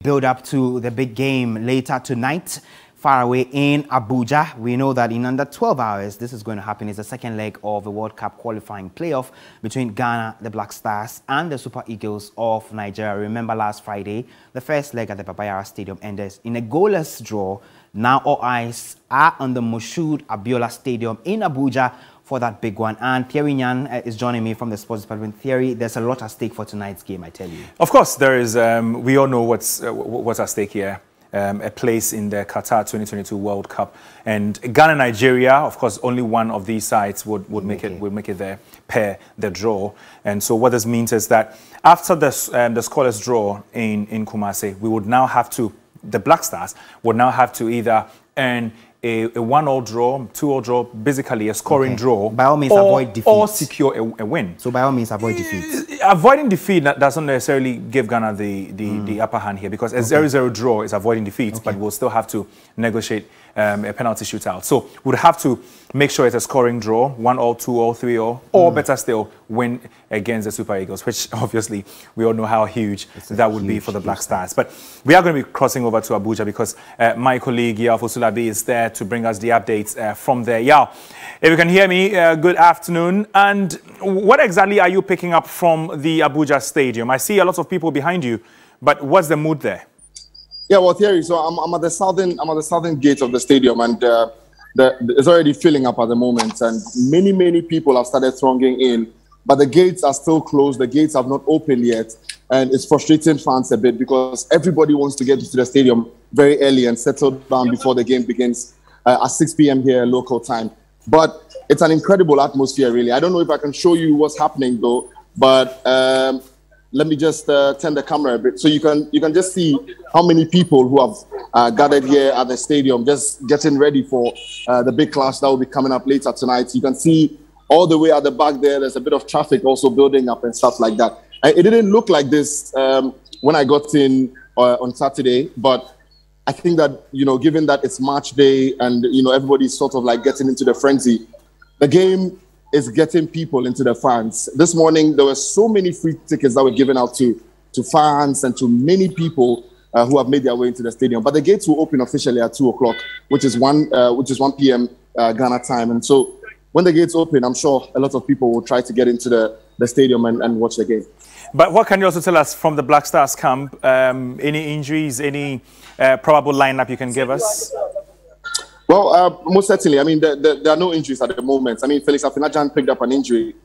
build up to the big game later tonight, far away in Abuja. We know that in under 12 hours, this is going to happen. It's the second leg of the World Cup qualifying playoff between Ghana, the Black Stars, and the Super Eagles of Nigeria. Remember last Friday, the first leg at the Baba Yara Stadium ended in a goalless draw. Now all eyes are on the Moshood Abiola Stadium in Abuja for that big one. And Thierry Nyan is joining me from the sports department. Thierry, there's a lot at stake for tonight's game, I tell you. Of course, there is. We all know what's at stake here. A place in the Qatar 2022 World Cup, and Ghana, Nigeria. Of course, only one of these sides would make it their pair, the draw. And so, what this means is that after the scoreless draw in Kumasi, we would now have to, the Black Stars would now have to either earn a 1-1 draw, 2-2 draw, basically a scoring draw. By all means, avoid defeat. Or secure a win. So by all means, avoid defeat. Avoiding defeat doesn't necessarily give Ghana the upper hand here, because a 0-0 draw is avoiding defeat, but we'll still have to negotiate a penalty shootout. So we'll have to make sure it's a scoring draw, 1-1, 2-1, 3-1, or better still, win against the Super Eagles, which obviously we all know how huge that would be for the Black Stars. But we are going to be crossing over to Abuja because my colleague Yao Fosulabi is there to bring us the updates from there. Yao, if you can hear me, good afternoon. And what exactly are you picking up from the Abuja Stadium? I see a lot of people behind you, but what's the mood there? Yeah, well, Thierry, so I'm at the southern gate of the stadium, and it's already filling up at the moment, and many people have started thronging in, but the gates are still closed. The gates have not opened yet, and it's frustrating fans a bit because everybody wants to get into the stadium very early and settle down before the game begins at 6 p.m. here local time. But it's an incredible atmosphere, really. I don't know if I can show you what's happening though, but let me just turn the camera a bit so you can just see how many people who have gathered here at the stadium, just getting ready for the big clash that will be coming up later tonight. You can see all the way at the back there's a bit of traffic also building up and stuff like that. It didn't look like this when I got in on Saturday, but I think that, given that it's match day and, everybody's sort of like getting into the frenzy, the game is getting people into the fans. This morning, there were so many free tickets that were given out to fans and to many people who have made their way into the stadium. But the gates will open officially at 2 o'clock, which is 1 p.m. Ghana time. And so when the gates open, I'm sure a lot of people will try to get into the stadium and watch the game. But what can you also tell us from the Black Stars camp? Any injuries, any probable lineup you can give us? Well, most certainly. I mean, there are no injuries at the moment. I mean, Felix Afinajan picked up an injury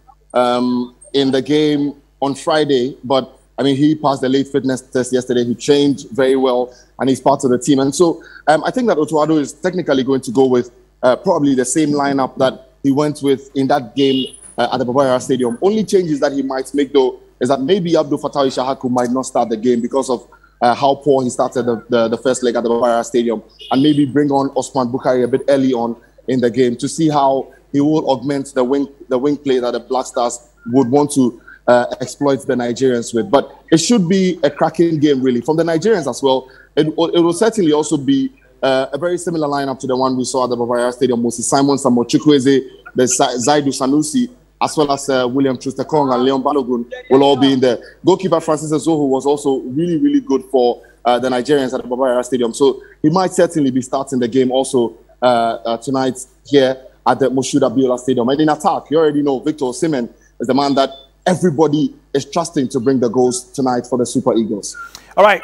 in the game on Friday, but I mean, he passed the late fitness test yesterday. He trained very well, and he's part of the team. And so I think that Otuado is technically going to go with probably the same lineup that he went with in that game at the Baba Yara Stadium. Only changes that he might make, though, is that maybe Abdul Fattah Ishahaku might not start the game because of how poor he started the first leg at the Baba Yara Stadium, and maybe bring on Osman Bukhari a bit early on in the game to see how he will augment the wing play that the Black Stars would want to exploit the Nigerians with. But it should be a cracking game, really. From the Nigerians as well, it will certainly also be a very similar lineup to the one we saw at the Baba Yara Stadium. Moses Simon, Samuel Chukwueze, the Zaidu Sanusi, as well as William Trustekong and Leon Balogun will all be in there. Goalkeeper Francis Azohu was also really good for the Nigerians at the Baba Yara Stadium. So he might certainly be starting the game also tonight here at the Moshood Abiola Stadium. And in attack, you already know Victor Osimhen is the man that everybody is trusting to bring the goals tonight for the Super Eagles. All right,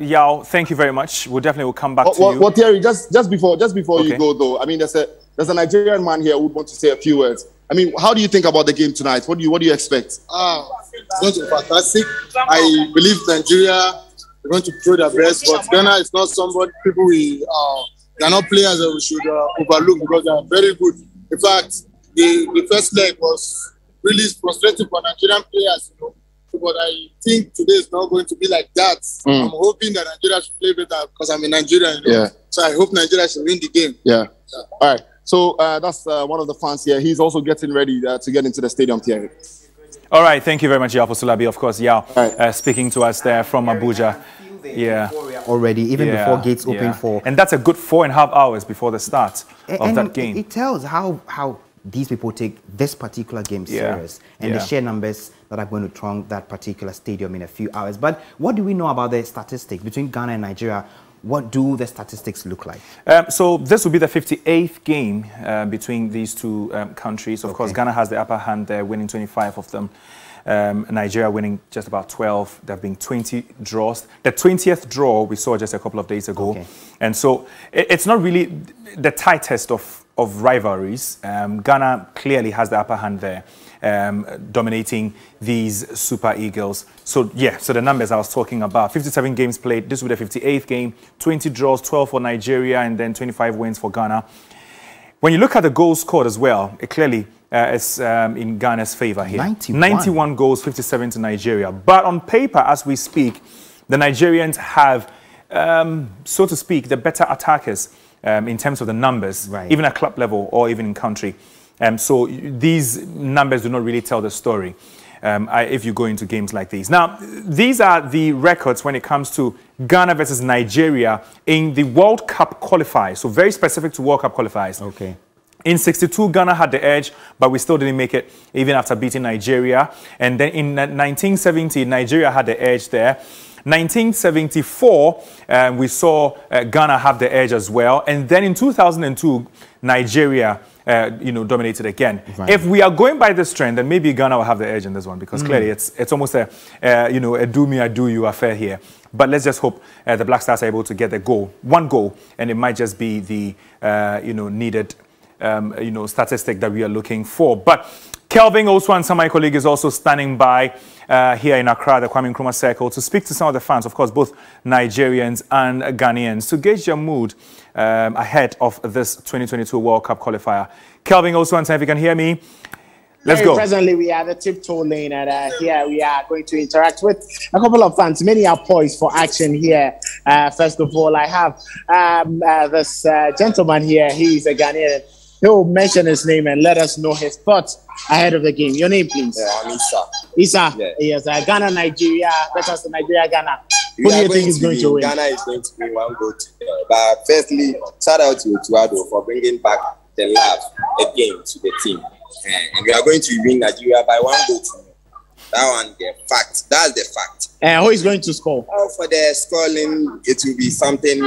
Yao, thank you very much. We'll definitely come back to you. Well, Thierry, just before you go though, I mean, there's a Nigerian man here who would want to say a few words. I mean, how do you think about the game tonight? What do you expect? It's going to be fantastic. I believe Nigeria are going to throw their best, but Ghana is not they are not players that we should overlook because they are very good. In fact, the first leg was really frustrating for Nigerian players, but I think today is not going to be like that. I'm hoping that Nigeria should play better because I'm a Nigerian. Yeah. So I hope Nigeria should win the game. Yeah. All right. So that's one of the fans here. He's also getting ready to get into the stadium, Thierry. All right. Thank you very much, Yao Fosulabi. Of course, Yao speaking to us there from Abuja. Yeah. Already, even before gates open for... And that's a good 4.5 hours before the start of that game. It tells how these people take this particular game serious, and the sheer numbers that are going to throng that particular stadium in a few hours. But what do we know about the statistics between Ghana and Nigeria? What do the statistics look like? So this will be the 58th game between these two countries. Of course, Ghana has the upper hand there, winning 25 of them. Nigeria winning just about 12. There have been 20 draws. The 20th draw we saw just a couple of days ago. And so it's not really the tightest of rivalries. Ghana clearly has the upper hand there, dominating these Super Eagles. So yeah, so the numbers I was talking about, 57 games played, this will be the 58th game, 20 draws, 12 for Nigeria, and then 25 wins for Ghana. When you look at the goals scored as well, it clearly is in Ghana's favor here. 91 goals, 57 to Nigeria. But on paper, as we speak, the Nigerians have, so to speak, the better attackers in terms of the numbers, even at club level or even in country. So these numbers do not really tell the story if you go into games like these. Now, these are the records when it comes to Ghana versus Nigeria in the World Cup qualifiers. So very specific to World Cup qualifiers. In 62, Ghana had the edge, but we still didn't make it even after beating Nigeria. And then in 1970, Nigeria had the edge there. 1974, we saw Ghana have the edge as well. And then in 2002, Nigeria, dominated again. If we are going by this trend, then maybe Ghana will have the edge in this one, because clearly it's almost a, a do me, I do you affair here. But let's just hope the Black Stars are able to get the goal, one goal, and it might just be the, needed, statistic that we are looking for. But Kelvin Osuansah, my colleague, is also standing by here in Accra, the Kwame Nkrumah Circle, to speak to some of the fans, of course, both Nigerians and Ghanaians, to gauge their mood ahead of this 2022 World Cup qualifier. Kelvin Osuansah, if you can hear me, let's go. Presently, we are at the tiptoe lane, and here we are going to interact with a couple of fans. Many are poised for action here. First of all, I have this gentleman here. He's a Ghanaian. He'll mention his name and let us know his thoughts ahead of the game. Your name, please. I'm Isa. Isa. Yeah. Yes, Ghana, Nigeria. That was Nigeria, Ghana. Who do you think is going to win? Ghana is going to win one goal. But firstly, shout out to Tuado for bringing back the love again to the team. And we are going to win Nigeria by 1 goal. That one, the fact. That's the fact. And who is going to score? For the scoring, it will be something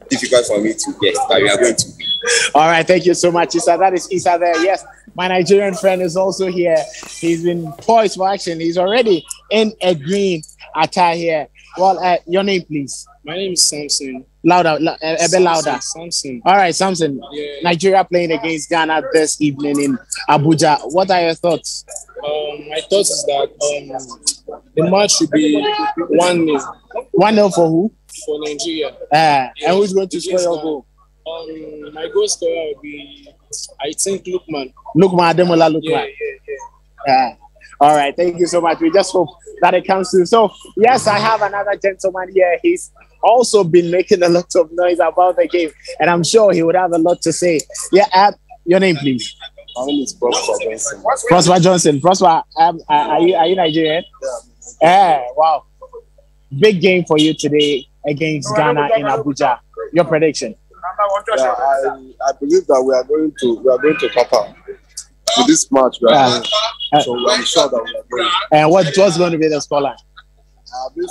difficult for me to guess, but we are going to win. All right, thank you so much, Isa. That is Isa there. Yes, my Nigerian friend is also here. He's been poised for action. He's already in a green attire here. Well, your name, please. My name is Samson. Louder, a bit louder. Samson. All right, Samson. Yeah. Nigeria playing against Ghana this evening in Abuja. What are your thoughts? My thoughts is that the match should be 1-0. 1-0 for who? For Nigeria. And who's going to score your goal? My goal scorer will be, I think, Lukman. Lukman Ademola Lukman. Yeah. All right, thank you so much. We just hope that it comes through. So, yes, I have another gentleman here. He's also been making a lot of noise about the game, and I'm sure he would have a lot to say. Yeah, your name, please. My name is Prosper Johnson. Prosper Johnson. Prosper, are you Nigerian? Yeah. Wow. Big game for you today against Ghana in Abuja. Your prediction? Yeah, I believe that we are going to Qatar with this match. So I'm sure that we are going. And what's going to be the scoreline? We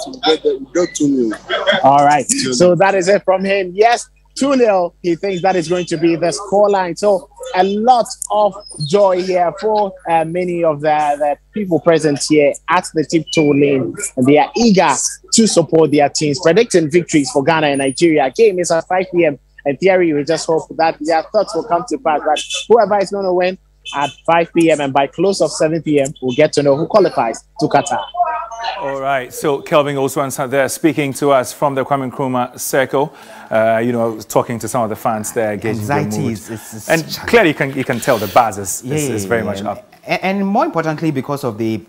get 2-0. All right. So that is it from him. Yes, 2-0. He thinks that is going to be the scoreline. So a lot of joy here for many of the people present here at the tiptoe lane. And they are eager to support their teams, predicting victories for Ghana and Nigeria. Game is at 5 p.m. In theory, we just hope that their thoughts will come to pass. But whoever is going to win at 5 p.m. and by close of 7 p.m., we'll get to know who qualifies to Qatar. All right. So Kelvin Osuansah there speaking to us from the Kwame Nkrumah Circle. Talking to some of the fans there. Anxiety and clearly you can tell the buzz is very much up. And more importantly, because of the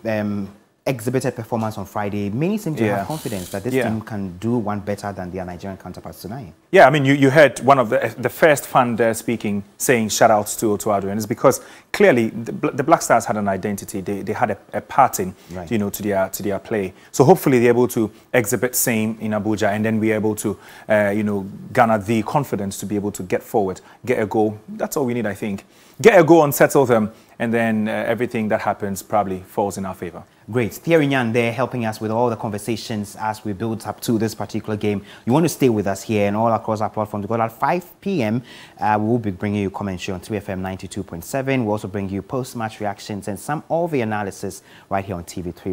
exhibited performance on Friday, many seem to Yeah. have confidence that this team can do one better than their Nigerian counterparts tonight. Yeah, I mean, you heard one of the first fan there speaking, saying shout outs to Otuado, and it's because clearly the Black Stars had an identity. They had a pattern, Right. you know, to their play. So hopefully they're able to exhibit same in Abuja, and then be able to, you know, garner the confidence to be able to get forward, get a goal. That's all we need, I think. Get a goal and settle them, and then everything that happens probably falls in our favor. Great. Thierry Nyan there helping us with all the conversations as we build up to this particular game. You want to stay with us here and all across our platforms because at 5 p.m. We will be bringing you commentary on 3FM 92.7. We'll also bring you post-match reactions and some of the analysis right here on TV3.